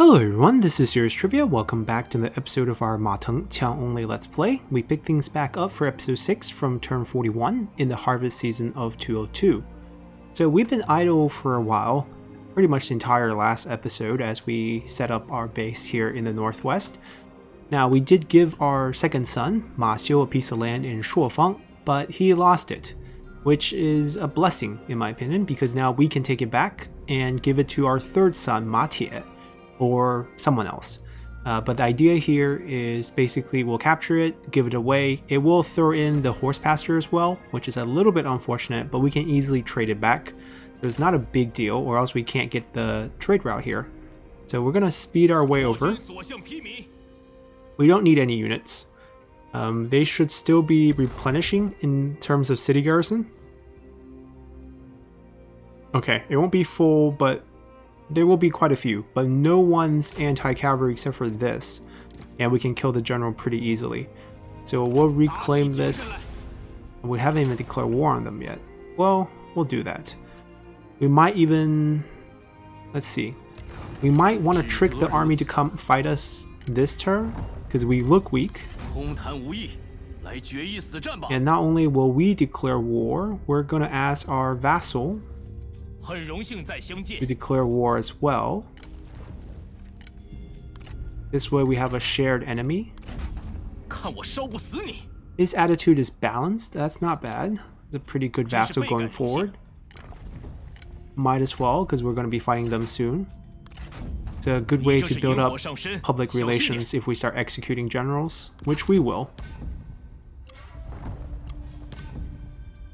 Hello everyone, this is Serious Trivia. Welcome back to the episode of our Teng Qiang only Let's Play. We pick things back up for episode 6 from turn 41 in the harvest season of 202. So we've been idle for a while, pretty much the entire last episode as we set up our base here in the northwest. Now we did give our second son, Ma Xiu, a piece of land in Shuofang, but he lost it, which is a blessing in my opinion because now we can take it back and give it to our third son, Ma Tie, or someone else. But the idea here is basically we'll capture it, give it away. It will throw in the horse pasture as well, which is a little bit unfortunate, but we can easily trade it back. So it's not a big deal, or else we can't get the trade route here. So we're gonna speed our way over. We don't need any units. They should still be replenishing in terms of city garrison. Okay, it won't be full, but there will be quite a few, but no one's anti-cavalry except for this, and we can kill the general pretty easily. So we'll reclaim this. We haven't even declared war on them yet. Well, we'll do that. We might even, let's see, we might want to trick the army to come fight us this turn, because we look weak. And not only will we declare war, we're going to ask our vassal to declare war as well. This way we have a shared enemy. His attitude is balanced, that's not bad. It's a pretty good vassal going forward. Might as well, because we're going to be fighting them soon. It's a good way to build up public relations if we start executing generals, which we will.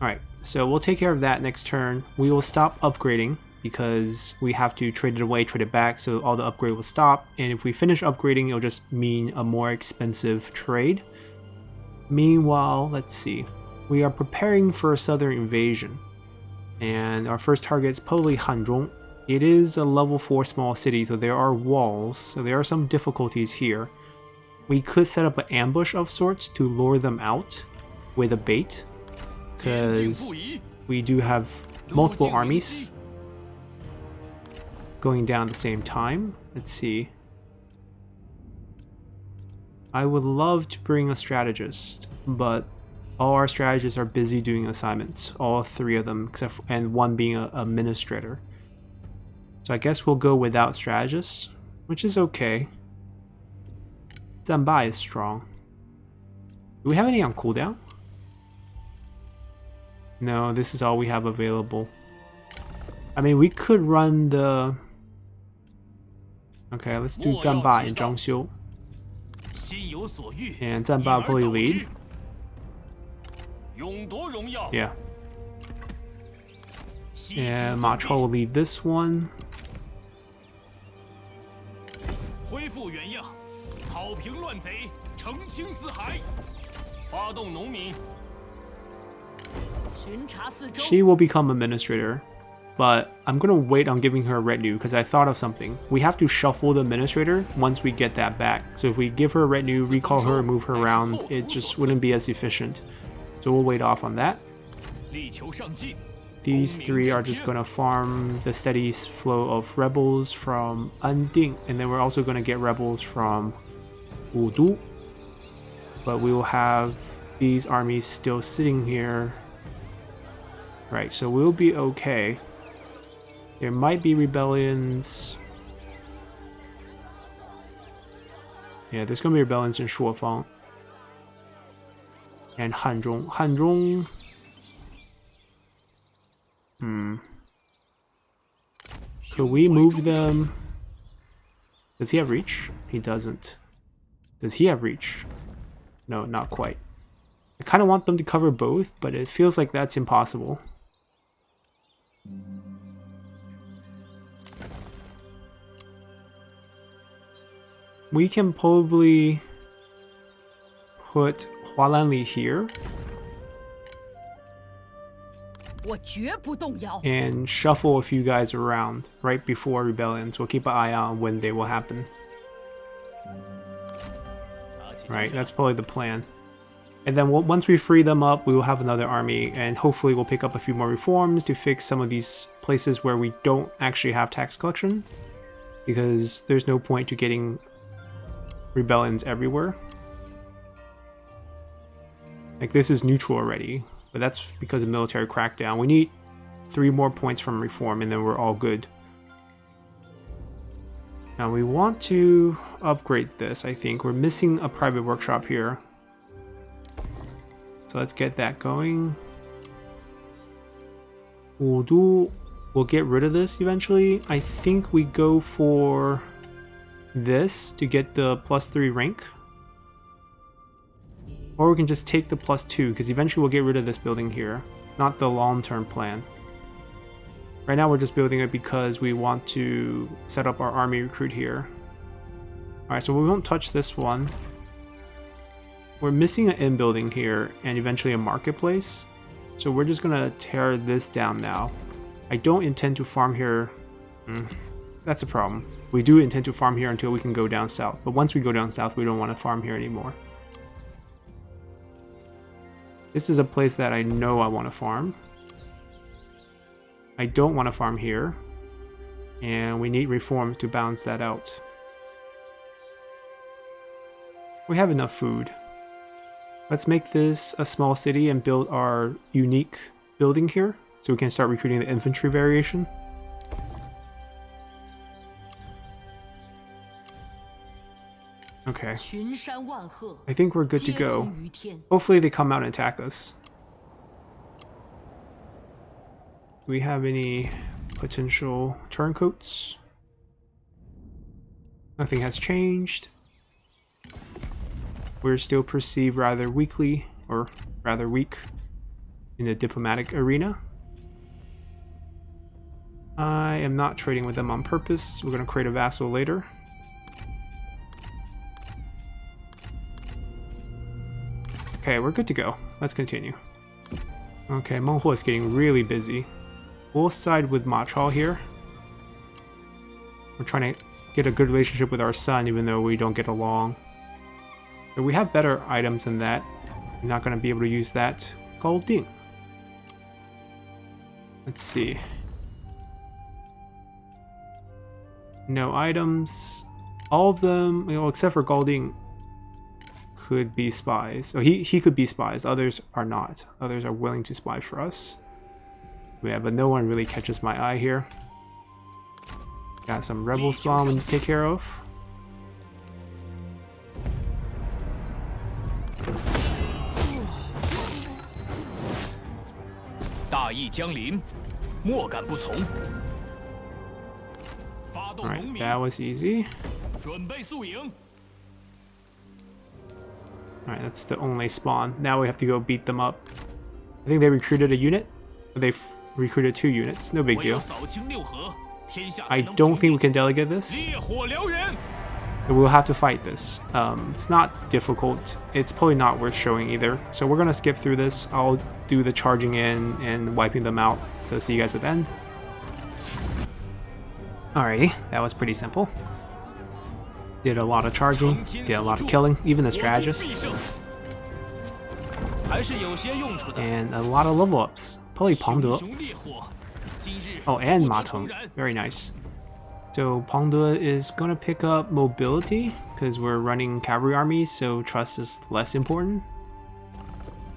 Alright, so we'll take care of that next turn. We will stop upgrading because we have to trade it away, trade it back, so all the upgrade will stop. And if we finish upgrading, it'll just mean a more expensive trade. Meanwhile, let's see. We are preparing for a southern invasion. And our first target is probably Hanzhong. It is a level 4 small city, so there are walls, so there are some difficulties here. We could set up an ambush of sorts to lure them out with a bait, because we do have multiple armies going down at the same time. Let's see. I would love to bring a strategist, but all our strategists are busy doing assignments, all 3 of them, except and one being an administrator. So I guess we'll go without strategists, which is okay. Zanbai is strong. Do we have any on cooldown? No, this is all we have available. I mean, we could run the... Okay, let's do Zanbai and Zhangxiu. And Zanbai will probably lead. Yeah. And Ma Chou will lead this one. She will become administrator, but I'm gonna wait on giving her a retinue because I thought of something. We have to shuffle the administrator once we get that back. So if we give her a retinue, recall her, move her around, it just wouldn't be as efficient. So we'll wait off on that. These 3 are just gonna farm the steady flow of rebels from Anding, and then we're also gonna get rebels from Wudu. But we will have these armies still sitting here. Right, so we'll be okay. There might be rebellions. Yeah, there's gonna be rebellions in Shuofang. And Hanzhong. Hanzhong... Could we move them? Does he have reach? He doesn't. Does he have reach? No, not quite. I kind of want them to cover both, but it feels like that's impossible. We can probably put Hualanli here and shuffle a few guys around right before rebellions. We'll keep an eye on when they will happen. Right, that's probably the plan. And then once we free them up, we will have another army, and hopefully we'll pick up a few more reforms to fix some of these places where we don't actually have tax collection. because there's no point to getting rebellions everywhere. Like, this is neutral already, but that's because of military crackdown. We need 3 more points from reform and then we're all good. Now we want to upgrade this, I think. We're missing a private workshop here. So let's get that going. We'll get rid of this eventually. I think we go for this to get the +3 rank. Or we can just take the +2, because eventually we'll get rid of this building here. It's not the long-term plan. Right now we're just building it because we want to set up our army recruit here. Alright, so we won't touch this one. We're missing an inn building here and eventually a marketplace. So we're just gonna tear this down now. I don't intend to farm here. That's a problem. We do intend to farm here until we can go down south. But once we go down south, we don't want to farm here anymore. This is a place that I know I want to farm. I don't want to farm here. And we need reform to balance that out. We have enough food. Let's make this a small city and build our unique building here, so we can start recruiting the infantry variation. Okay. I think we're good to go. Hopefully they come out and attack us. Do we have any potential turncoats? Nothing has changed. We're still perceived rather weakly, or rather weak, in the diplomatic arena. I am not trading with them on purpose. We're going to create a vassal later. Okay, we're good to go. Let's continue. Okay, Menghuo is getting really busy. We'll side with Ma Chao here. We're trying to get a good relationship with our son, even though we don't get along. But we have better items than that. I'm not going to be able to use that. Golding. Let's see. No items. All of them, except for Golding, could be spies. So he could be spies. Others are not. Others are willing to spy for us. Yeah, but no one really catches my eye here. Got some rebel spawn we need to take care of. Alright, that was easy. Alright, that's the only spawn. Now we have to go beat them up. I think they recruited a unit. They've recruited 2 units. No big deal. I don't think we can delegate this. We'll have to fight this. It's not difficult. It's probably not worth showing either. So we're going to skip through this. I'll do the charging in and wiping them out. So see you guys at the end. Alrighty, that was pretty simple. Did a lot of charging, did a lot of killing, even the strategist. And a lot of level ups. Probably Pengde. Oh, and Ma Teng. Very nice. So Pengde is going to pick up mobility because we're running cavalry armies, so trust is less important.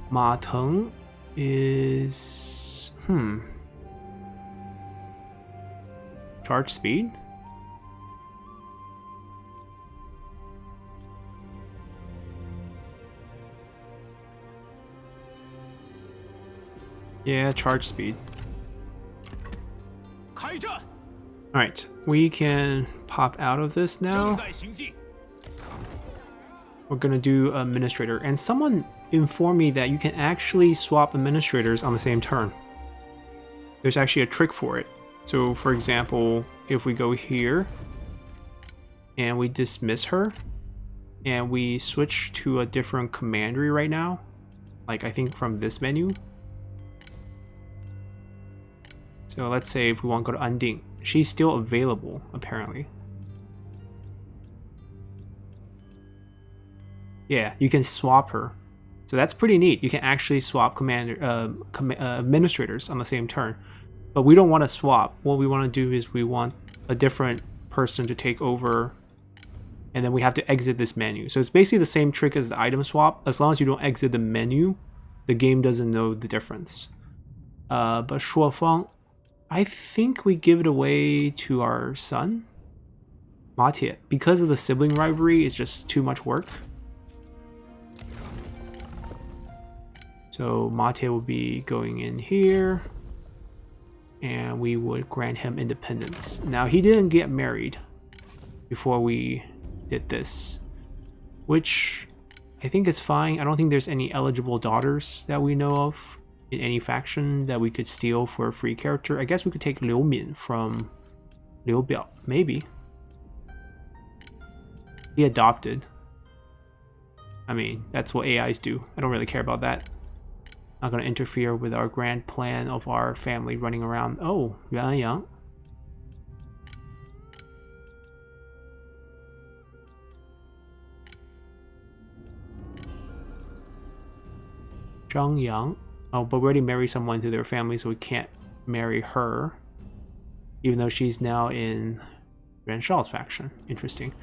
Ma Teng is... charge speed? Yeah, charge speed. Alright, we can pop out of this now. We're gonna do administrator, and someone informed me that you can actually swap administrators on the same turn. There's actually a trick for it. So for example, if we go here and we dismiss her and we switch to a different commandery right now, like I think from this menu. So let's say if we want to go to Anding, she's still available apparently. Yeah, you can swap her. So that's pretty neat. You can actually swap administrators on the same turn. But we don't want to swap. What we want to do is we want a different person to take over, and then we have to exit this menu. So it's basically the same trick as the item swap. As long as you don't exit the menu, the game doesn't know the difference. But Shuofeng, I think we give it away to our son, Ma Tie. Because of the sibling rivalry, it's just too much work. So Ma Tie will be going in here, and we would grant him independence. Now, he didn't get married before we did this, which I think is fine. I don't think there's any eligible daughters that we know of in any faction that we could steal for a free character. I guess we could take Liu Min from Liu Biao, maybe. He adopted. I mean, that's what AIs do. I don't really care about that. Not going to interfere with our grand plan of our family running around. Oh, Yuan Yang. Zhang Yang. Oh, but we already married someone to their family, so we can't marry her. Even though she's now in Yuan Shao's faction. Interesting.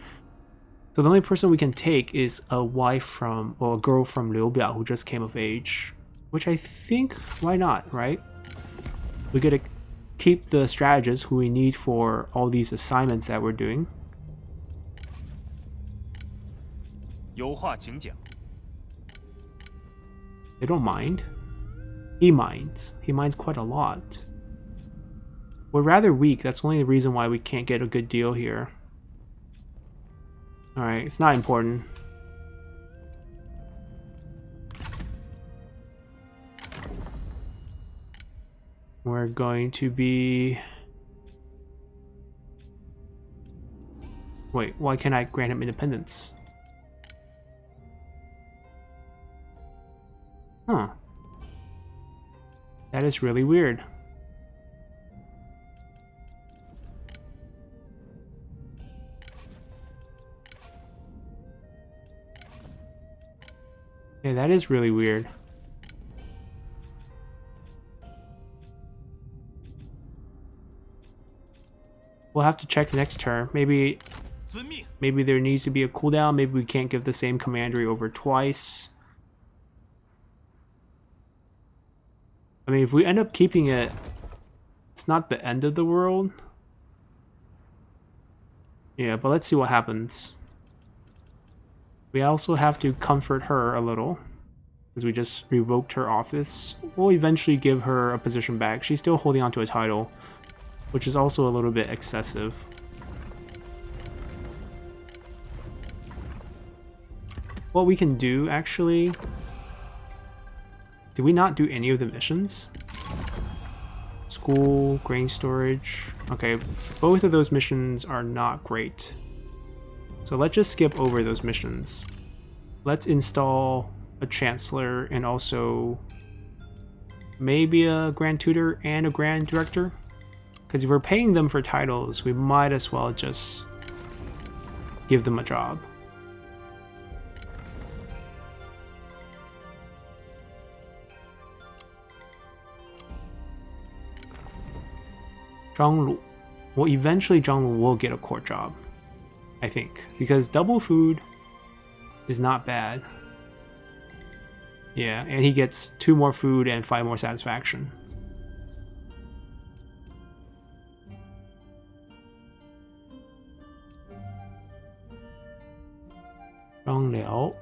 So the only person we can take is a wife from, or a girl from Liu Biao who just came of age. Which I think, why not, right? We gotta keep the strategists who we need for all these assignments that we're doing. They don't mind. He minds. He minds quite a lot. We're rather weak. That's the only reason why we can't get a good deal here. Alright, it's not important. We're going to be... Wait, why can't I grant him independence? Huh. That is really weird. Yeah, that is really weird. We'll have to check next turn. Maybe there needs to be a cooldown. Maybe we can't give the same commandery over twice. I mean, if we end up keeping it, it's not the end of the world. Yeah, but let's see what happens. We also have to comfort her a little, because we just revoked her office. We'll eventually give her a position back. She's still holding on to a title, which is also a little bit excessive. What we can do, actually... Did we not do any of the missions? School, grain storage... Okay, both of those missions are not great. So let's just skip over those missions. Let's install a Chancellor and also maybe a Grand Tutor and a Grand Director. Because if we're paying them for titles, we might as well just give them a job. Zhanglu. Well, eventually Zhanglu will get a court job, I think. Because double food is not bad. Yeah, and he gets 2 more food and 5 more satisfaction. Zhang Liao.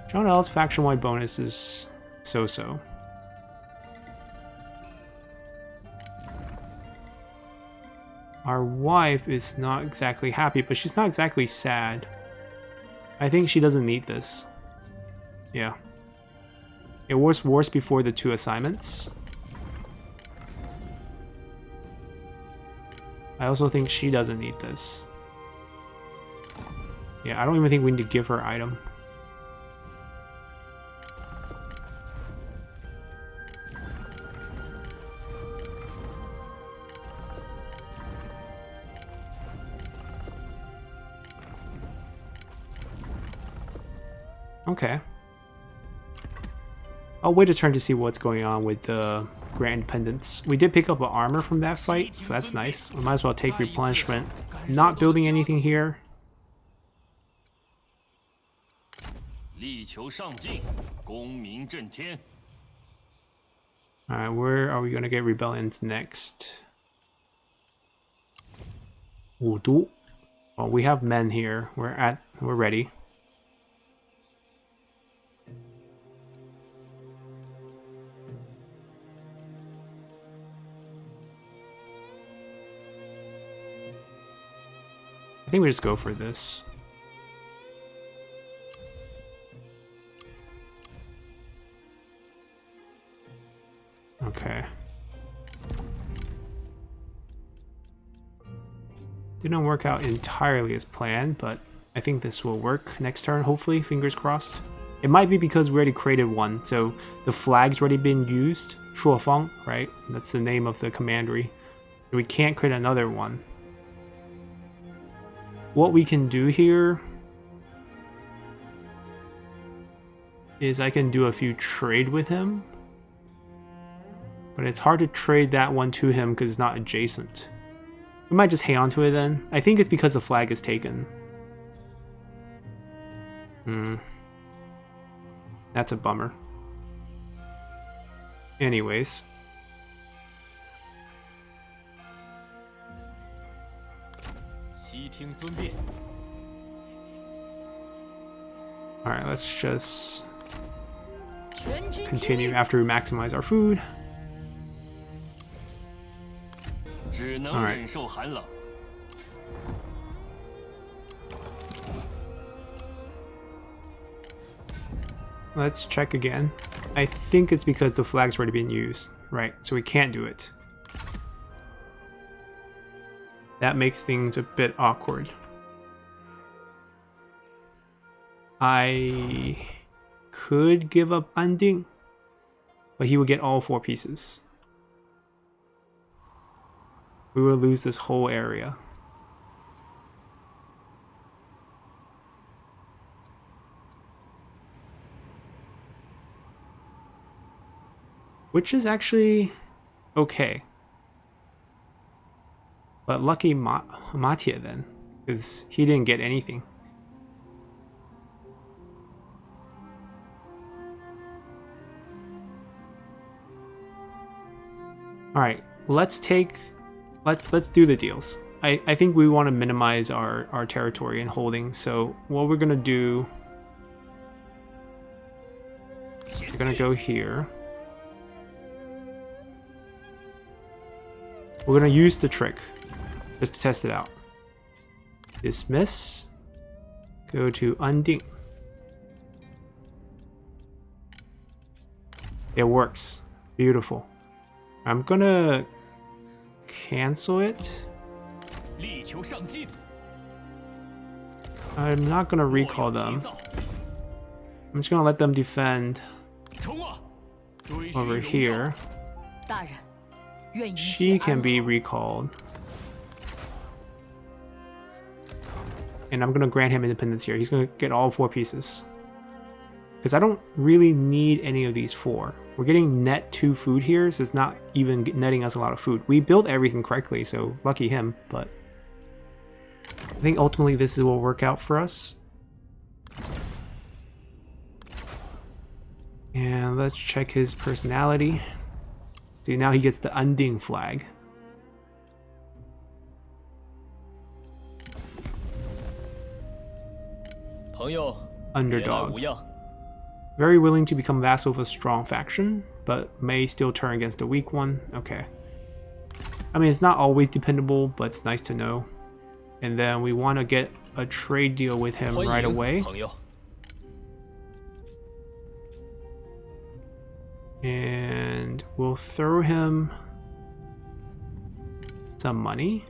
Zhang Liao's faction-wide bonus is so-so. Our wife is not exactly happy, but she's not exactly sad. I think she doesn't need this. Yeah. It was worse before the 2 assignments. I also think she doesn't need this. Yeah, I don't even think we need to give her item. Okay. I'll wait a turn to see what's going on with the grant independence. We did pick up an armor from that fight, so that's nice. We might as well take replenishment. Not building anything here. Alright, where are we going to get rebellions next? Wudu. Well, we have men here. We're ready. I think we just go for this. Okay. Didn't work out entirely as planned, but I think this will work next turn, hopefully, fingers crossed. It might be because we already created one, so the flag's already been used. Shuofeng, right? That's the name of the commandery. So we can't create another one. What we can do here is I can do a few trade with him. But it's hard to trade that one to him because it's not adjacent. We might just hang on to it then. I think it's because the flag is taken. That's a bummer. Anyways. Alright, let's just continue after we maximize our food. Alright. Let's check again. I think it's because the flag's already been used. Right, so we can't do it. That makes things a bit awkward. I could give up Anding, but he would get all 4 pieces. We will lose this whole area. Which is actually okay. But lucky Matia then, because he didn't get anything. Alright, let's do the deals. I think we want to minimize our territory and holding, so what we're gonna do, we're gonna go here. We're gonna use the trick just to test it out. Dismiss. Go to Anding. It works. Beautiful. I'm gonna cancel it. I'm not gonna recall them. I'm just gonna let them defend over here. She can be recalled. And I'm gonna grant him independence here. He's gonna get all 4 pieces. Because I don't really need any of these 4. We're getting net 2 food here, so it's not even netting us a lot of food. We built everything correctly, so lucky him, but I think ultimately this will work out for us. And let's check his personality. See, now he gets the Anding flag. Underdog. Very willing to become vassal of a strong faction, but may still turn against a weak one. Okay. I mean, it's not always dependable, but it's nice to know. And then we want to get a trade deal with him right away. And we'll throw him some money.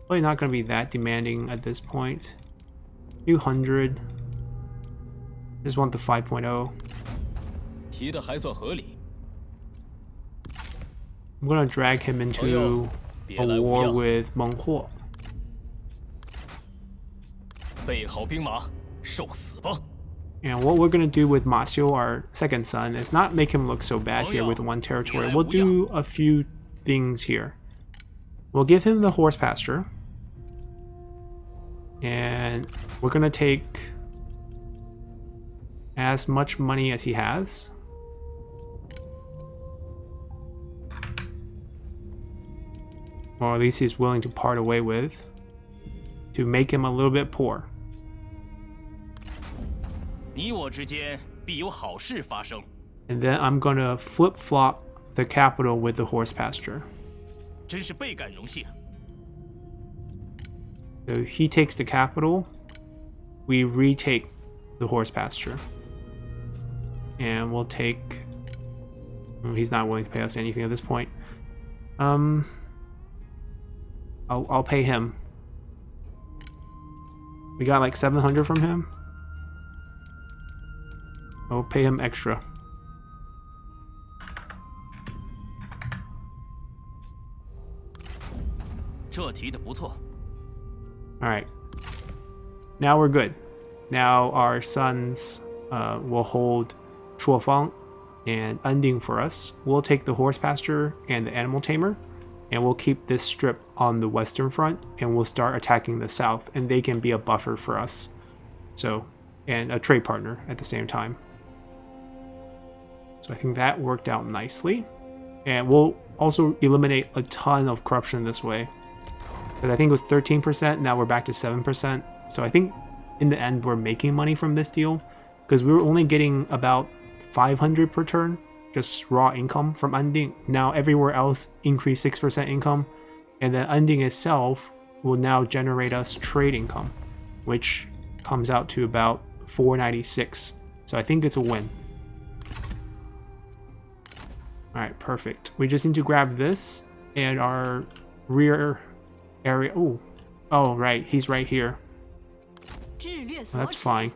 Probably not going to be that demanding at this point. 200. Just want the 5.0. I'm going to drag him into a war with Meng Huo. And what we're going to do with Ma Xiu, our second son, is not make him look so bad here with one territory. We'll do a few things here. We'll give him the horse pasture. And we're going to take as much money as he has. Or at least he's willing to part away with, to make him a little bit poor. And then I'm gonna flip-flop the capital with the horse pasture. So he takes the capital, we retake the horse pasture. And we'll take... he's not willing to pay us anything at this point. I'll pay him. We got like 700 from him. I'll pay him extra. Alright. Now we're good. Now our sons will hold Shuofang and Ending for us. We'll take the horse pasture and the animal tamer. And we'll keep this strip on the western front, and we'll start attacking the south, and they can be a buffer for us. So, and a trade partner at the same time. So I think that worked out nicely. And we'll also eliminate a ton of corruption this way. Because I think it was 13%, now we're back to 7%. So I think in the end we're making money from this deal, because we were only getting about 500 per turn. Just raw income from Ending. Now everywhere else increase 6% income, and then Ending itself will now generate us trade income, which comes out to about 496. So I think it's a win. Alright, perfect. We just need to grab this and our rear area. Oh right, he's right here. Well, that's fine.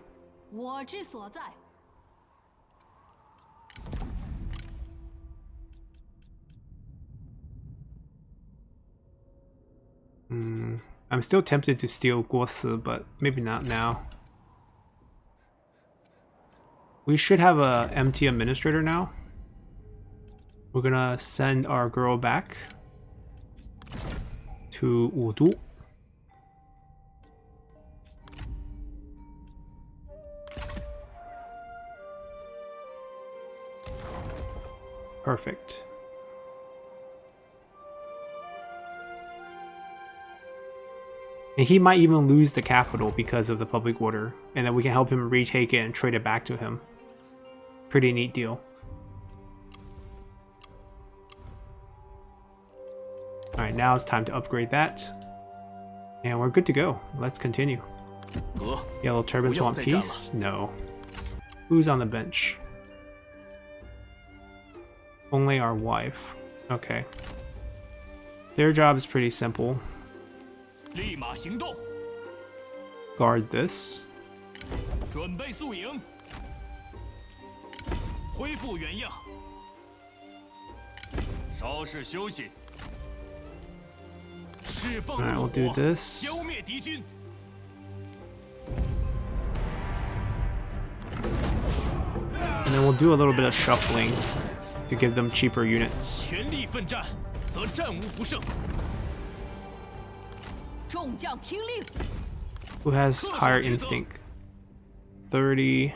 I'm still tempted to steal Guosi, but maybe not now. We should have a MT administrator now. We're gonna send our girl back to Wudu. Perfect. And he might even lose the capital because of the public order, and then we can help him retake it and trade it back to him. Pretty neat deal. Alright, now it's time to upgrade that. And we're good to go. Let's continue. Yellow turbans want peace? No. Who's on the bench? Only our wife. Okay. Their job is pretty simple. Guard this. Alright, we'll do this. And then we'll do a little bit of shuffling to give them cheaper units. Who has higher instinct? 30.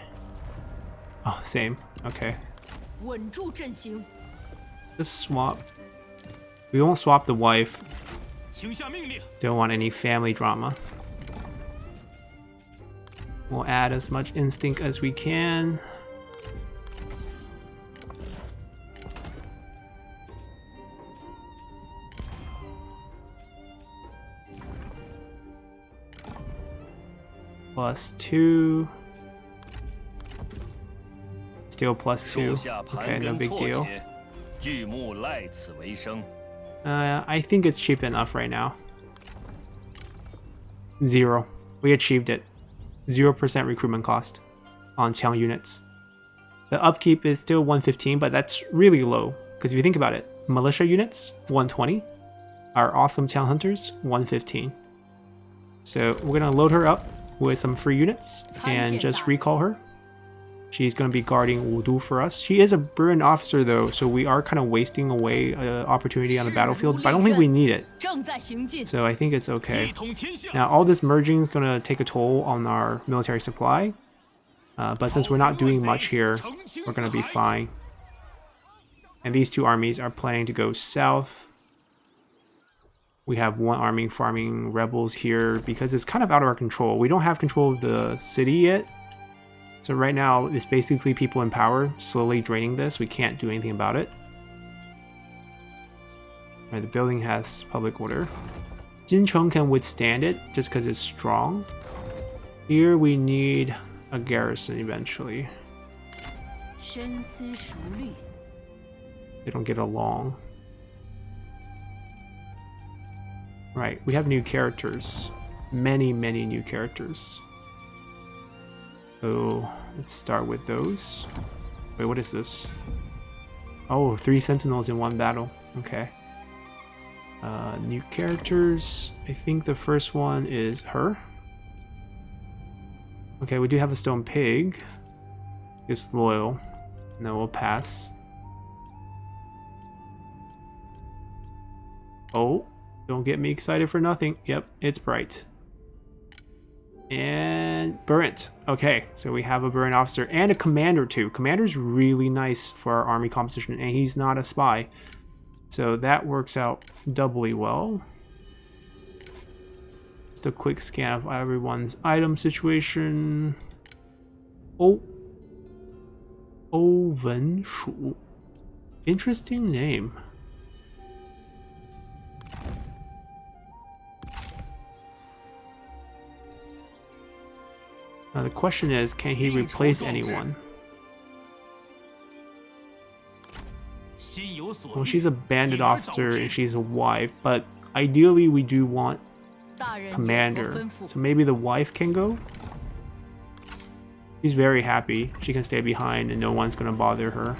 Oh, same. Okay. Just swap. We won't swap the wife. Don't want any family drama. We'll add as much instinct as we can. +2. Still +2. Okay, no big deal. I think it's cheap enough right now. 0. We achieved it. 0% recruitment cost on Qiang units. The upkeep is still 115, but that's really low. Because if you think about it, militia units, 120. Our awesome Qiang hunters, 115. So we're going to load her up with some free units and just recall her. She's going to be guarding Wudu for us. She is a brilliant officer though, so we are kind of wasting away an opportunity on the battlefield, but I don't think we need it. So I think it's okay. Now all this merging is going to take a toll on our military supply, but since we're not doing much here, we're going to be fine. And these two armies are planning to go south. We have one army farming rebels here because it's kind of out of our control. We don't have control of the city yet. So right now, it's basically people in power slowly draining this. We can't do anything about it. Right, the building has public order. Jincheng can withstand it just because it's strong. Here we need a garrison eventually. They don't get along. Right, we have new characters. Many new characters. So let's start with those. Wait, what is this? Oh, 3 sentinels in 1 battle. Okay. New characters. I think the first one is her. Okay, we do have a stone pig. It's loyal. No, we'll pass. Oh, don't get me excited for nothing. Yep, it's bright. And Burnt. Okay, so we have a Burnt officer and a commander too. Commander's really nice for our army composition, and he's not a spy. So that works out doubly well. Just a quick scan of everyone's item situation. Oh. Wen Shu. Interesting name. Now the question is, can he replace anyone? Well, she's a bandit officer and she's a wife, but ideally we do want commander. So maybe the wife can go? She's very happy. She can stay behind and no one's gonna bother her.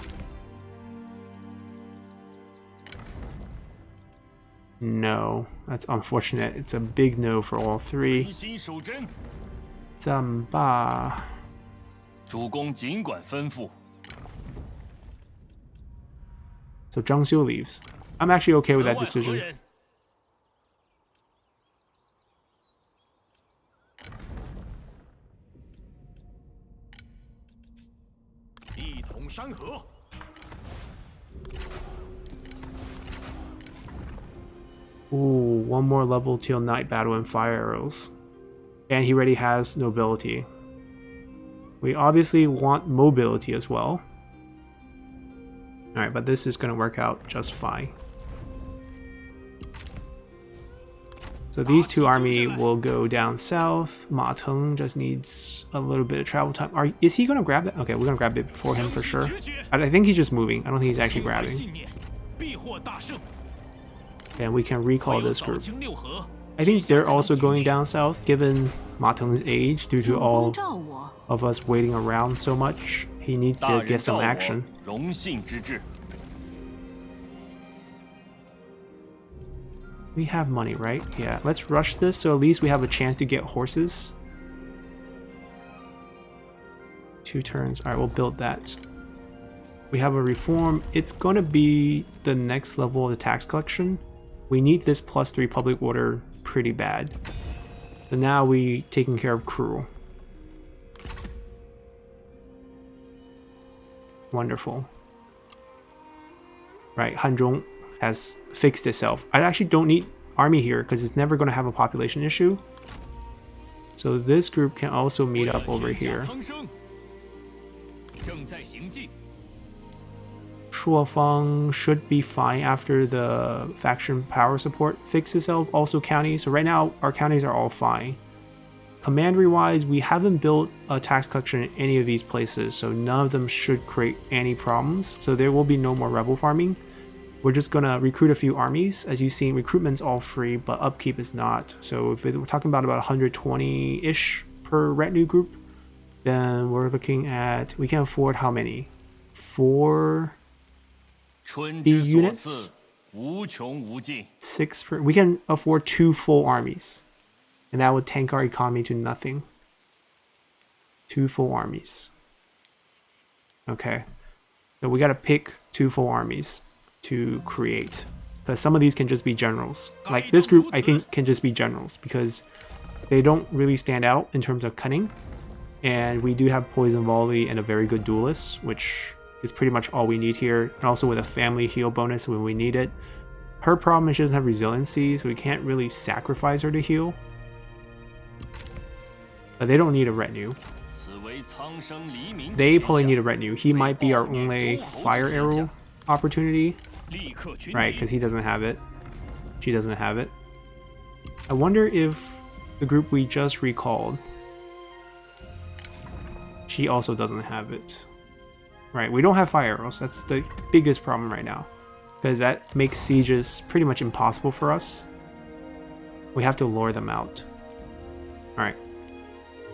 No, that's unfortunate. It's a big no for all 3. 怎么办？主公尽管吩咐。So Zhang Xiu leaves. I'm actually okay with that decision. Ooh, 1 more level till night battle and fire arrows. And he already has nobility. We obviously want mobility as well. Alright, but this is going to work out just fine. So these 2 army will go down south. Ma Teng just needs a little bit of travel time. Is he going to grab it? Okay, we're going to grab it before him for sure. I think he's just moving. I don't think he's actually grabbing. And we can recall this group. I think they're also going down south, given Ma Teng's age, due to all of us waiting around so much. He needs to get some action. We have money, right? Yeah, let's rush this so at least we have a chance to get horses. 2 turns. Alright, we'll build that. We have a reform. It's going to be the next level of the tax collection. We need this +3 public order pretty bad. So now we taking care of crew. Wonderful. Right, Hanzhong has fixed itself. I actually don't need army here because it's never going to have a population issue. So this group can also meet up over here. Shuofang should be fine after the faction power support fixes itself. Also counties. So right now our counties are all fine. Commandery wise, we haven't built a tax collection in any of these places, so none of them should create any problems. So there will be no more rebel farming. We're just gonna recruit a few armies. As you've seen, recruitment's all free, but upkeep is not. So if we're talking about 120-ish per retinue group, then we're looking at, we can afford how many? 4 units? 6 per, we can afford 2 full armies. And that would tank our economy to nothing. 2 full armies. Okay. So we gotta pick 2 full armies to create. Because some of these can just be generals. Like this group, I think, can just be generals because they don't really stand out in terms of cunning. And we do have poison volley and a very good duelist, which is pretty much all we need here. And also with a family heal bonus when we need it. Her problem is she doesn't have resiliency, so we can't really sacrifice her to heal. But they don't need a retinue. They probably need a retinue. He might be our only fire arrow opportunity. Right, because he doesn't have it. She doesn't have it. I wonder if the group we just recalled, she also doesn't have it. Right, we don't have fire arrows. That's the biggest problem right now. Because that makes sieges pretty much impossible for us. We have to lure them out. Alright.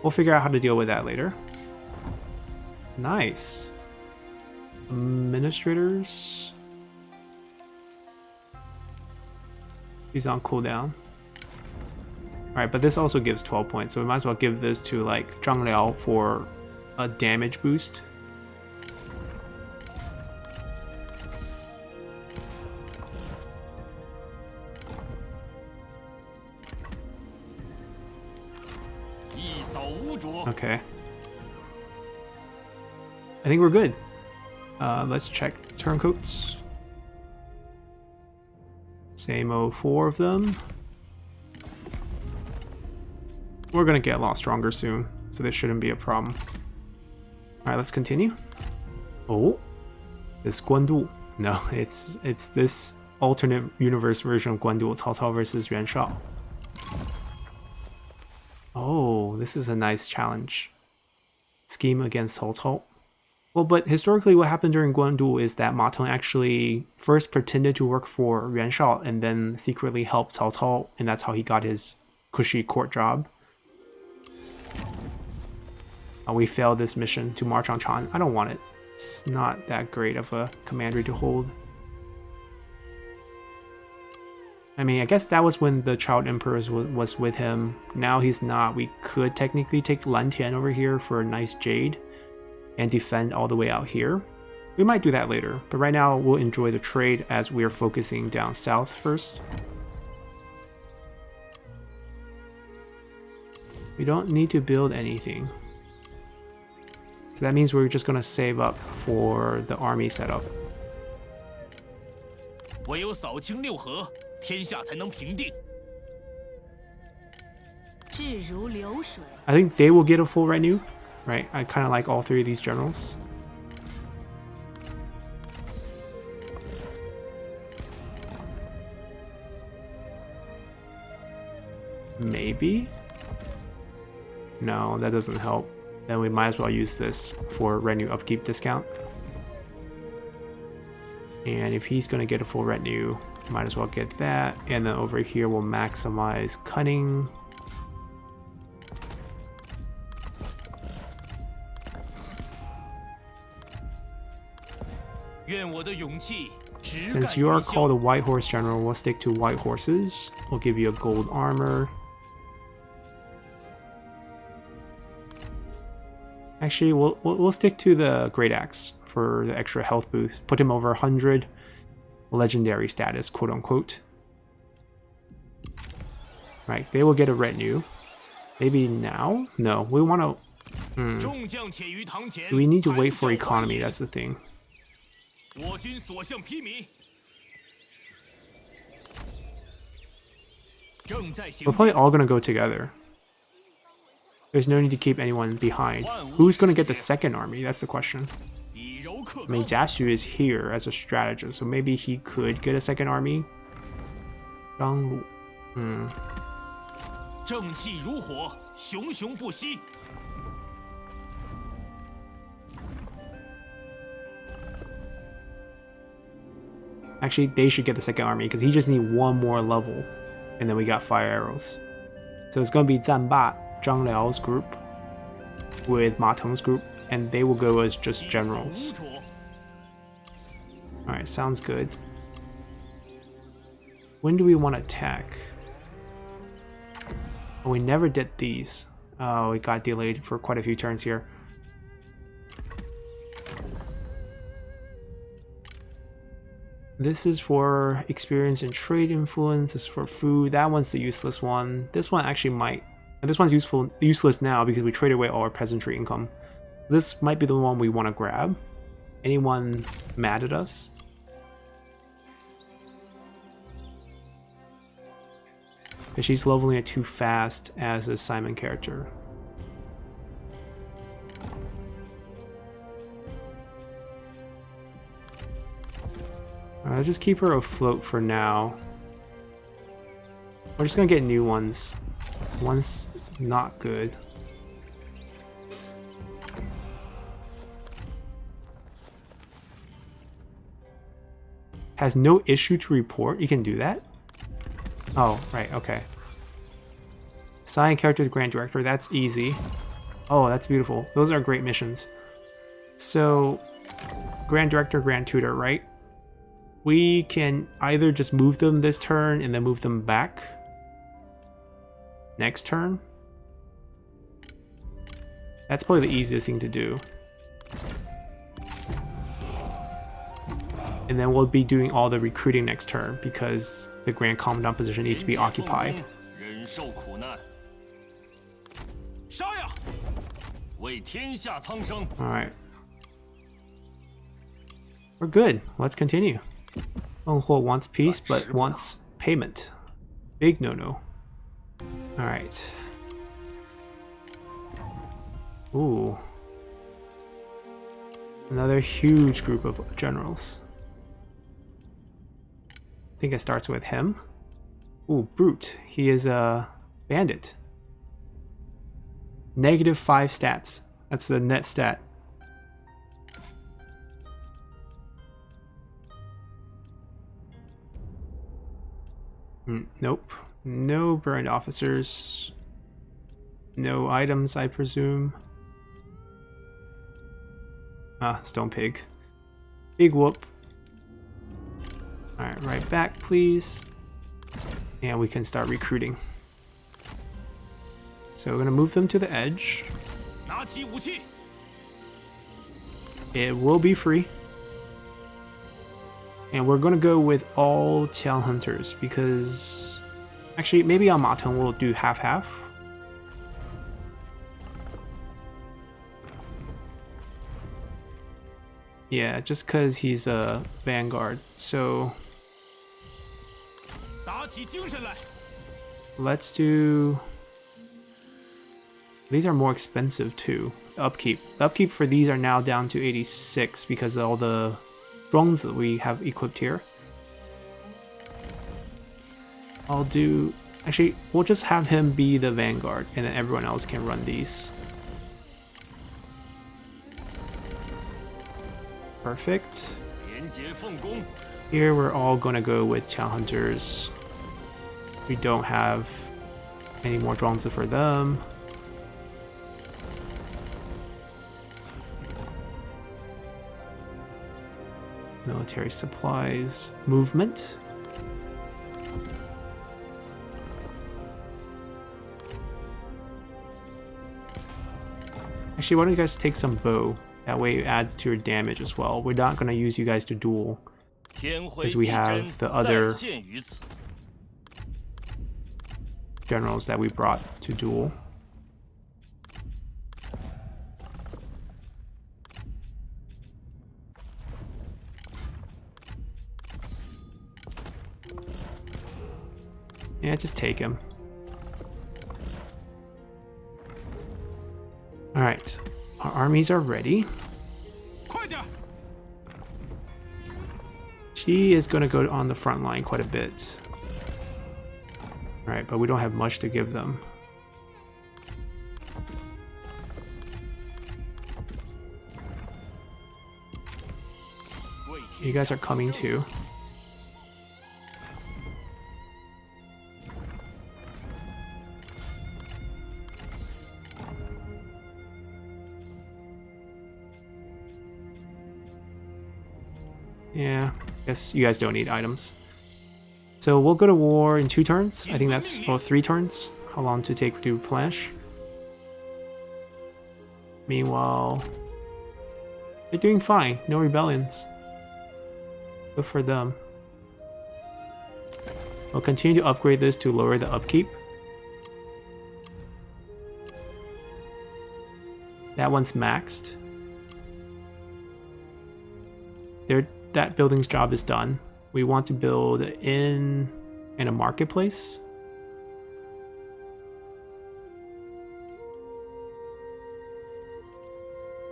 We'll figure out how to deal with that later. Nice. Administrators. He's on cooldown. Alright, but this also gives 12 points, so we might as well give this to like Zhang Liao for a damage boost. Okay. I think we're good. Let's check turncoats. Same 04 of them. We're gonna get a lot stronger soon, so this shouldn't be a problem. Alright, let's continue. Oh, this Guandu. No, it's this alternate universe version of Guandu, Cao Cao versus Yuan Shao. Oh, this is a nice challenge. Scheme against Cao Cao. Well, but historically what happened during Guandu is that Ma Teng actually first pretended to work for Yuan Shao and then secretly helped Cao Cao, and that's how he got his cushy court job. We failed this mission to march on Chan. I don't want it. It's not that great of a commandery to hold. I mean, I guess that was when the Child Emperor was with him. Now he's not. We could technically take Lan Tian over here for a nice jade and defend all the way out here. We might do that later, but right now we'll enjoy the trade as we are focusing down south first. We don't need to build anything. So that means we're just going to save up for the army setup. I think they will get a full retinue, right? I kind of like all 3 of these generals. Maybe? No, that doesn't help. Then we might as well use this for retinue upkeep discount. And if he's going to get a full retinue, might as well get that. And then over here we'll maximize cunning. Since you are called a white horse general, we'll stick to white horses. We'll give you a gold armor. Actually, we'll stick to the Great Axe for the extra health boost. Put him over 100 legendary status, quote unquote. Right, they will get a retinue. Maybe now? No, we want to... We need to wait for economy, that's the thing. We're probably all going to go together. There's no need to keep anyone behind. Who's going to get the second army? That's the question. I mean, Jiaxu is here as a strategist, so maybe he could get a second army. Zhang Lu. Actually, they should get the second army because he just needs 1 more level. And then we got fire arrows. So it's going to be Zanba, Zhang Liao's group, with Ma Teng's group, and they will go as just generals. Alright, sounds good. When do we want to attack? Oh, we never did these. Oh, it got delayed for quite a few turns here. This is for experience and trade influence. This is for food. That one's the useless one. This one actually might. And this one's useless now because we traded away all our peasantry income. This might be the one we want to grab. Anyone mad at us? Because she's leveling it too fast as a Simon character. Let's just keep her afloat for now. We're just gonna get new ones. One's not good. Has no issue to report. You can do that? Oh, right, okay. Assign character to Grand Director, that's easy. Oh, that's beautiful. Those are great missions. So, Grand Director, Grand Tutor, right? We can either just move them this turn and then move them back next turn. That's probably the easiest thing to do. And then we'll be doing all the recruiting next turn because the Grand Commandant position needs to be occupied. Alright. We're good. Let's continue. Hanzhong wants peace but wants payment. Big no-no. Alright. Ooh. Another huge group of generals. I think it starts with him. Ooh, Brute. He is a bandit. -5 stats. That's the net stat. Nope. No burned officers. No items, I presume. Ah, Stone Pig. Big whoop. Alright, right back, please. And we can start recruiting. So we're going to move them to the edge. It will be free. And we're going to go with all Qiang hunters because... Actually, maybe on Mateng we'll do half-half. Yeah, just because he's a vanguard. So... let's do... These are more expensive too. The upkeep. The upkeep for these are now down to 86 because of all the drones that we have equipped here. I'll do... Actually, we'll just have him be the vanguard and then everyone else can run these. Perfect. Here we're all gonna go with Qiang hunters. We don't have any more drones for them. Military supplies, movement. Actually, why don't you guys take some bow? That way it adds to your damage as well. We're not going to use you guys to duel because we have the other generals that we brought to duel. Yeah, just take him. Alright, our armies are ready. She is going to go on the front line quite a bit. Alright, but we don't have much to give them. You guys are coming too. Yeah, guess you guys don't need items. So we'll go to war in 2 turns. I think that's, well, 3 turns. How long to take to replenish. Meanwhile, they're doing fine. No rebellions. Good for them. I'll continue to upgrade this to lower the upkeep. That one's maxed. There, that building's job is done. We want to build in a marketplace.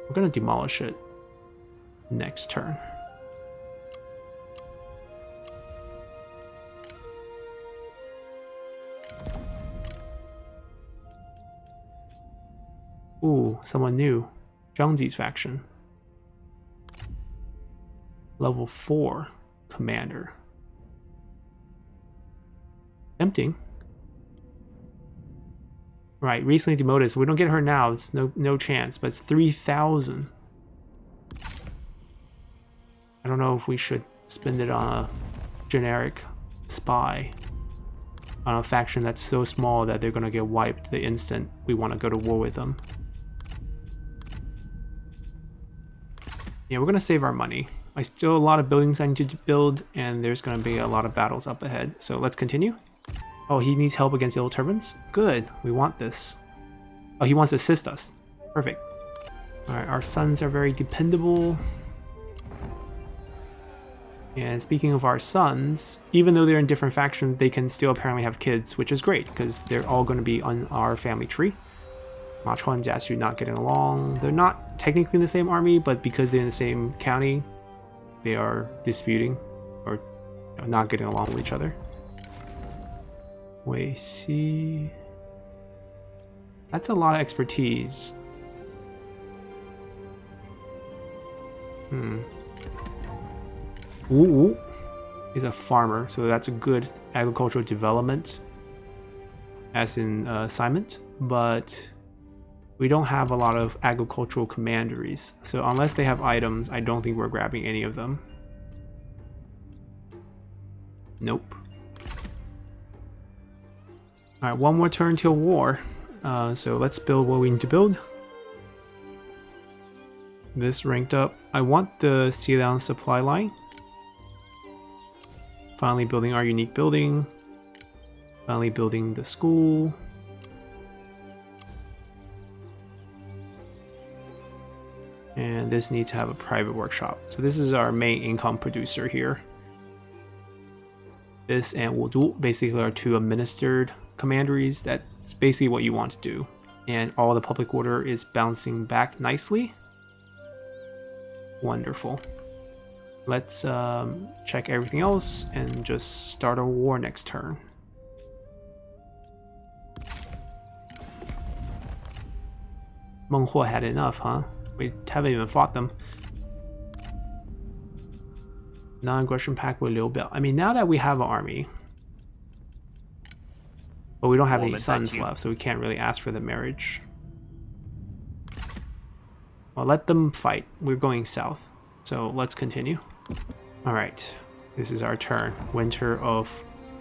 We're gonna demolish it next turn. Ooh, someone new. Zhangzi's faction. Level 4 commander. Tempting. Right, recently demoted, so we don't get her now. It's no chance, but it's 3,000. I don't know if we should spend it on a generic spy. On a faction that's so small that they're gonna get wiped the instant we want to go to war with them. Yeah, we're gonna save our money. I still have a lot of buildings I need to build, and there's gonna be a lot of battles up ahead. So let's continue. Oh, he needs help against ill turbans? Good, we want this. Oh, he wants to assist us. Perfect. Alright, our sons are very dependable. And speaking of our sons, even though they're in different factions, they can still apparently have kids, which is great, because they're all going to be on our family tree. Ma Chuan and Jia Xu not getting along. They're not technically in the same army, but because they're in the same county, they are disputing, or not getting along with each other. Wei Si. That's a lot of expertise. Ooh, he's a farmer, so that's a good agricultural development, as in assignment, but we don't have a lot of agricultural commanderies, so unless they have items, I don't think we're grabbing any of them. Nope. Alright, one more turn till war, so let's build what we need to build. This ranked up. I want the Xiliang supply line. Finally building our unique building. Finally building the school. And this needs to have a private workshop. So this is our main income producer here. This and Wudu basically are two administered commanderies. That's basically what you want to do. And all the public order is bouncing back nicely. Wonderful. Let's check everything else and just start a war next turn. Meng Huo had enough, huh? We haven't even fought them. Non-aggression pact with Liu Biao. I mean, now that we have an army, but we don't have any sons left, so we can't really ask for the marriage. Well, let them fight. We're going south, so let's continue. All right, this is our turn. Winter of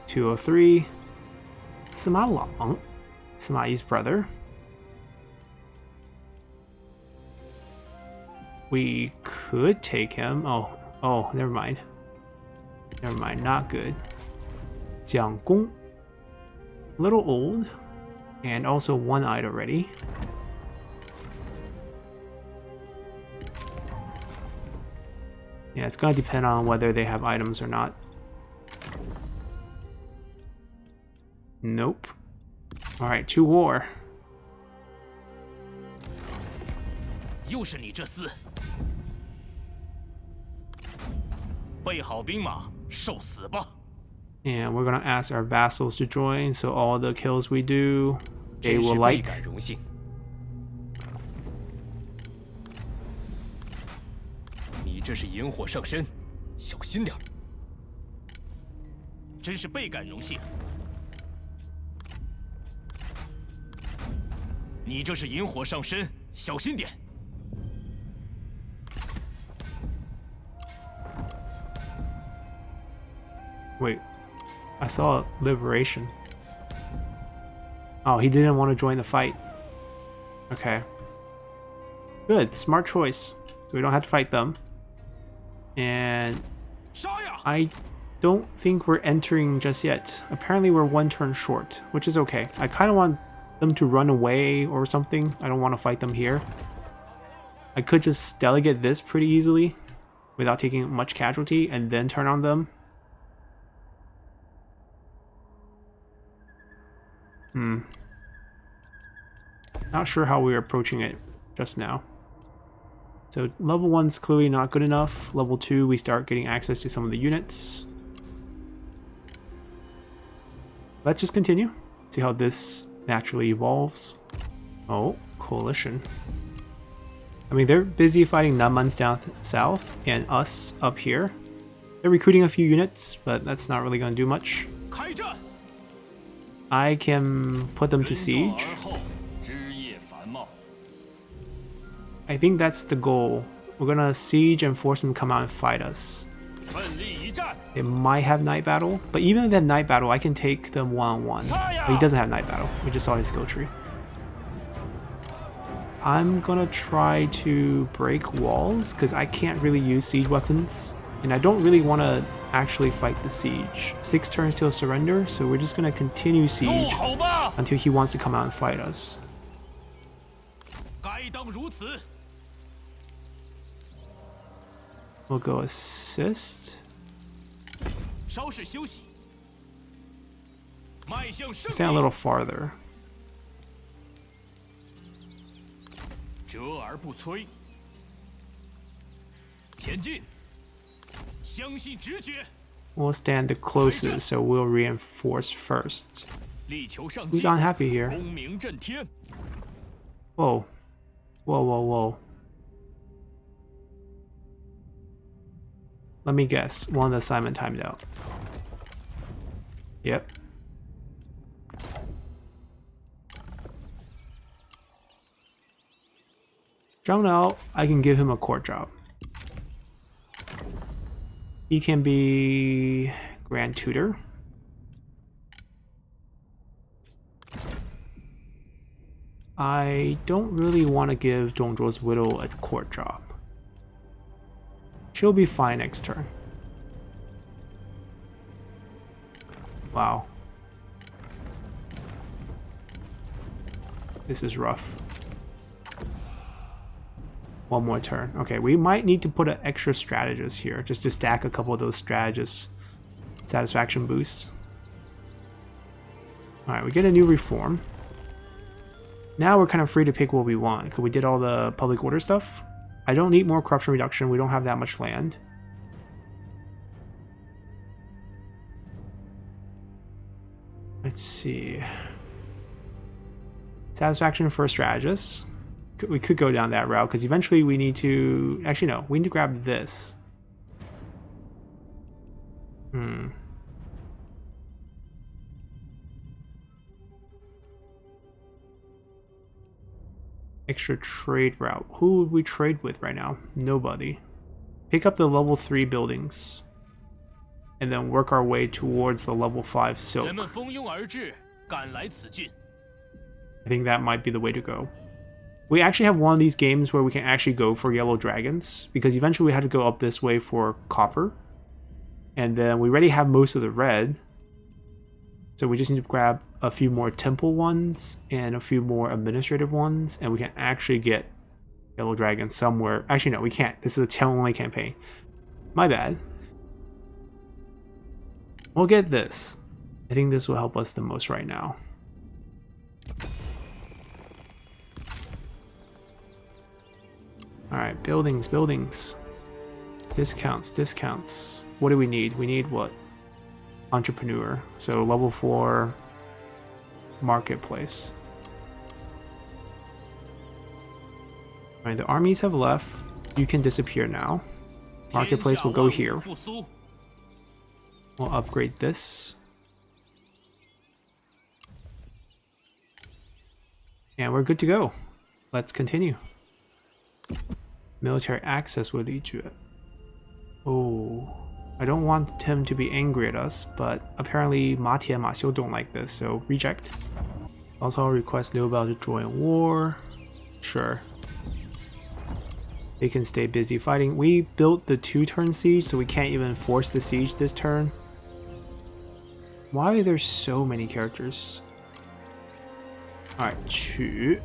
203. Sima Lang, Sima Yi's brother. We could take him. Oh, never mind. Never mind, not good. Jiang Gong. Little old. And also one-eyed already. Yeah, it's gonna depend on whether they have items or not. Nope. Alright, to war. 又是你这厮！备好兵马，受死吧！ And we're gonna ask our vassals to join, so all the kills we do, they will like. 倍感荣幸。你这是引火上身，小心点。真是倍感荣幸。你这是引火上身，小心点。 Wait, I saw liberation. Oh, he didn't want to join the fight. Okay. Good, smart choice. So we don't have to fight them. And I don't think we're entering just yet. Apparently we're 1 turn short, which is okay. I kind of want them to run away or something. I don't want to fight them here. I could just delegate this pretty easily without taking much casualty and then turn on them. Not sure how we're approaching it just now. So level 1's clearly not good enough. Level 2, we start getting access to some of the units. Let's just continue. See how this naturally evolves. Oh, coalition. I mean, they're busy fighting Nanman's down south and us up here. They're recruiting a few units, but that's not really going to do much. I can put them to siege. I think that's the goal. We're going to siege and force them to come out and fight us. They might have night battle, but even if they have night battle, I can take them one-on-one. But he doesn't have night battle. We just saw his skill tree. I'm gonna try to break walls because I can't really use siege weapons, and I don't really want to actually fight the siege. 6 turns till surrender, so we're just gonna continue siege until he wants to come out and fight us. We'll go assist. Stand a little farther. We'll stand the closest, so we'll reinforce first. Who's unhappy here? Whoa. Whoa, whoa, whoa. Let me guess. One of the assignment timed out. Yep. Zhang Nao, I can give him a court job. He can be Grand Tutor. I don't really want to give Dongzhuo's widow a court job. She'll be fine next turn. Wow. This is rough. One more turn. Okay, we might need to put an extra strategist here just to stack a couple of those strategist satisfaction boosts. Alright, we get a new reform. Now we're kind of free to pick what we want because we did all the public order stuff. I don't need more corruption reduction. We don't have that much land. Let's see. Satisfaction for a strategist. We could go down that route because eventually we need to... Actually, no. We need to grab this. Extra trade route. Who would we trade with right now? Nobody. Pick up the level 3 buildings. And then work our way towards the level 5 silk. I think that might be the way to go. We actually have one of these games where we can actually go for yellow dragons. Because eventually we had to go up this way for copper. And then we already have most of the red. So we just need to grab a few more temple ones and a few more administrative ones, and we can actually get yellow dragons somewhere. Actually, no, we can't. This is a tail-only campaign. My bad. We'll get this. I think this will help us the most right now. Alright, buildings, buildings. Discounts, discounts. What do we need? We need what? Entrepreneur. So level 4 marketplace. Alright, the armies have left. You can disappear now. Marketplace will go here. We'll upgrade this. And we're good to go. Let's continue. Military access will lead to it. Oh. I don't want him to be angry at us, but apparently Ma Tie and Ma Xiu don't like this, so reject. Also, I'll request Liu Bao to join war. Sure. They can stay busy fighting. We built the 2-turn siege, so we can't even force the siege this turn. Why are there so many characters? Alright, Chu.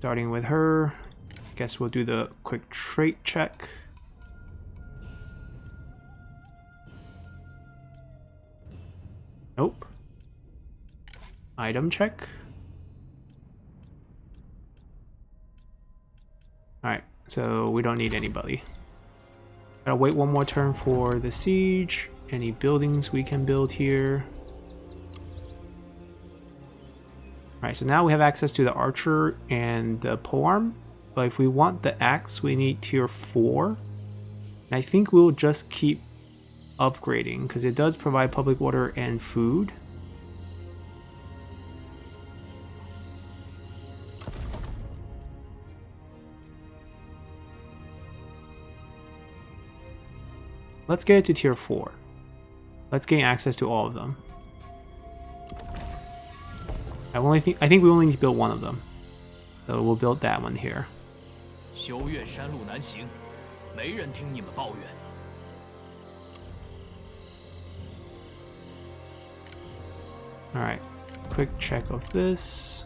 Starting with her. Guess we'll do the quick trait check. Nope. Item check. Alright, so we don't need anybody. Gotta wait one more turn for the siege. Any buildings we can build here. Alright, so now we have access to the archer and the polearm. But if we want the axe, we need tier 4. And I think we'll just keep upgrading because it does provide public water and food. Let's get it to tier 4. Let's gain access to all of them. I think we only need to build one of them. So we'll build that one here. 修院山路难行，没人听你们抱怨。 Alright, quick check of this.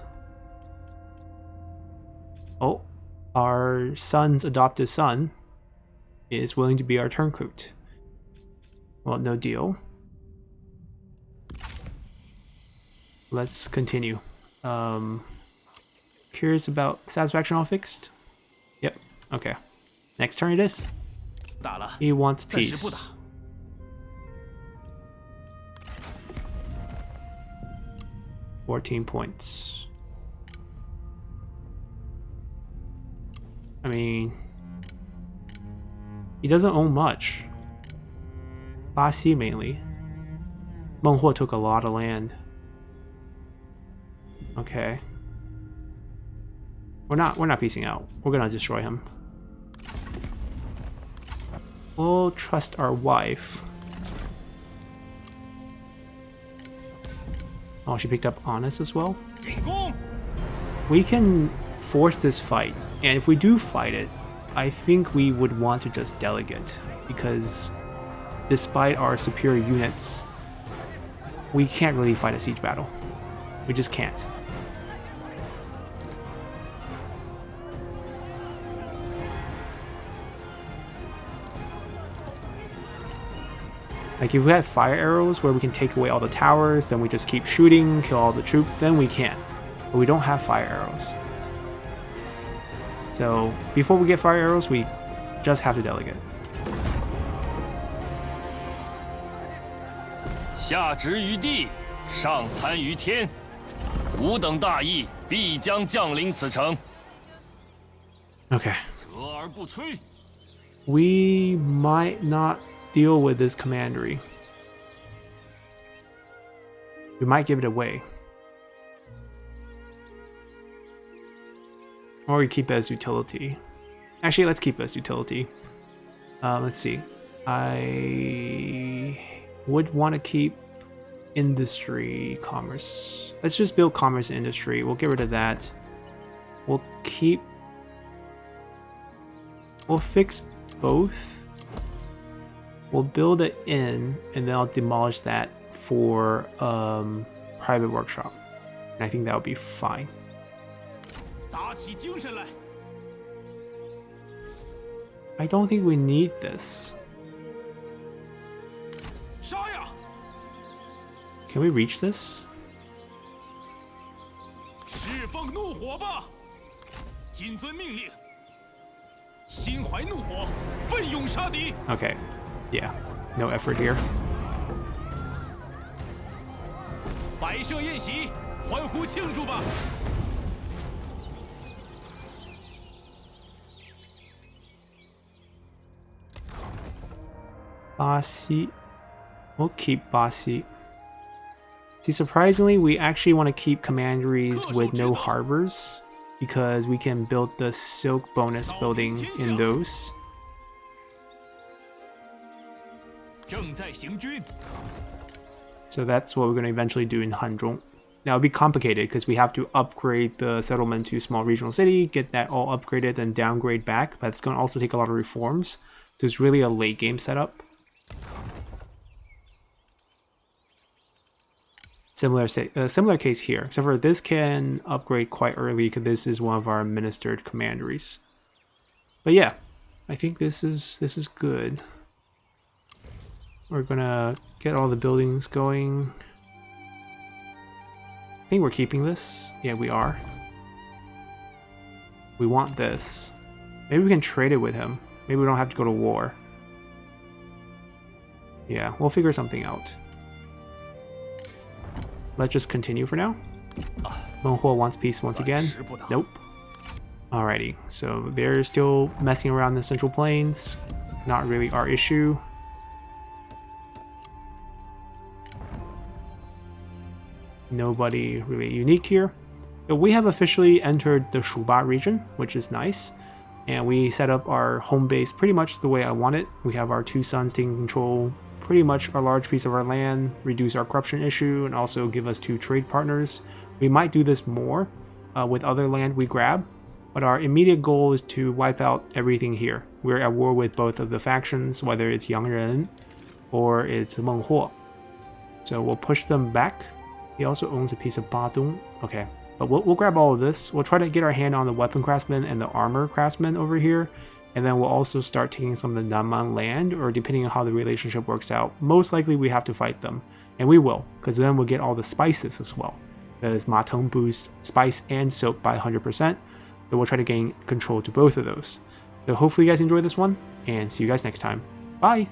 Oh, our son's adopted son is willing to be our turncoat. Well, no deal. Let's continue. Curious about satisfaction all fixed? Yep, okay. Next turn it is. He wants peace. $14 points. I mean, he doesn't own much. Basi mainly. Menghua took a lot of land. Okay. We're not piecing out. We're gonna destroy him. We'll trust our wife. Oh, she picked up honest as well. We can force this fight, and if we do fight it, I think we would want to just delegate, because despite our superior units, we can't really fight a siege battle. We just can't. Like if we had fire arrows where we can take away all the towers, then we just keep shooting, kill all the troops, then we can. But we don't have fire arrows. So before we get fire arrows, we just have to delegate. 下执于地，上参于天，吾等大义必将降临此城。 Okay. 折而不摧。 We might not deal with this commandery. We might give it away. Or we keep it as utility. Actually, let's keep it as utility. Let's see. I would want to keep industry, commerce. Let's just build commerce and industry. We'll get rid of that. We'll fix both. We'll build an inn, and then I'll demolish that for private workshop. And I think that would be fine. I don't think we need this. Can we reach this? Okay. Yeah, no effort here. Basi. We'll keep Basi. See, surprisingly, we actually want to keep commanderies with no harbors because we can build the silk bonus building in those. So that's what we're going to eventually do in Hanzhong. Now it'll be complicated because we have to upgrade the settlement to small regional city, get that all upgraded, then downgrade back. But it's going to also take a lot of reforms. So it's really a late game setup. Similar case here, except for this can upgrade quite early because this is one of our administered commanderies. But yeah, I think this is good. We're gonna get all the buildings going. I think we're keeping this. Yeah, we are. We want this. Maybe we can trade it with him. Maybe we don't have to go to war. Yeah, we'll figure something out. Let's just continue for now. Menghuo wants peace once again. Nope. Alrighty, so they're still messing around the Central Plains. Not really our issue. Nobody really unique here. So we have officially entered the Shuba region, which is nice. And we set up our home base pretty much the way I want it. We have our two sons taking control pretty much a large piece of our land, reduce our corruption issue, and also give us 2 trade partners. We might do this more with other land we grab, but our immediate goal is to wipe out everything here. We're at war with both of the factions, whether it's Yangren or it's Menghuo. So we'll push them back. He also owns a piece of Badong. Okay, but we'll grab all of this. We'll try to get our hand on the weapon craftsmen and the armor craftsmen over here. And then we'll also start taking some of the Nanman land, or depending on how the relationship works out, most likely we have to fight them. And we will, because then we'll get all the spices as well. Because Mateng boosts spice and soap by 100%. So we'll try to gain control to both of those. So hopefully you guys enjoyed this one, and see you guys next time. Bye!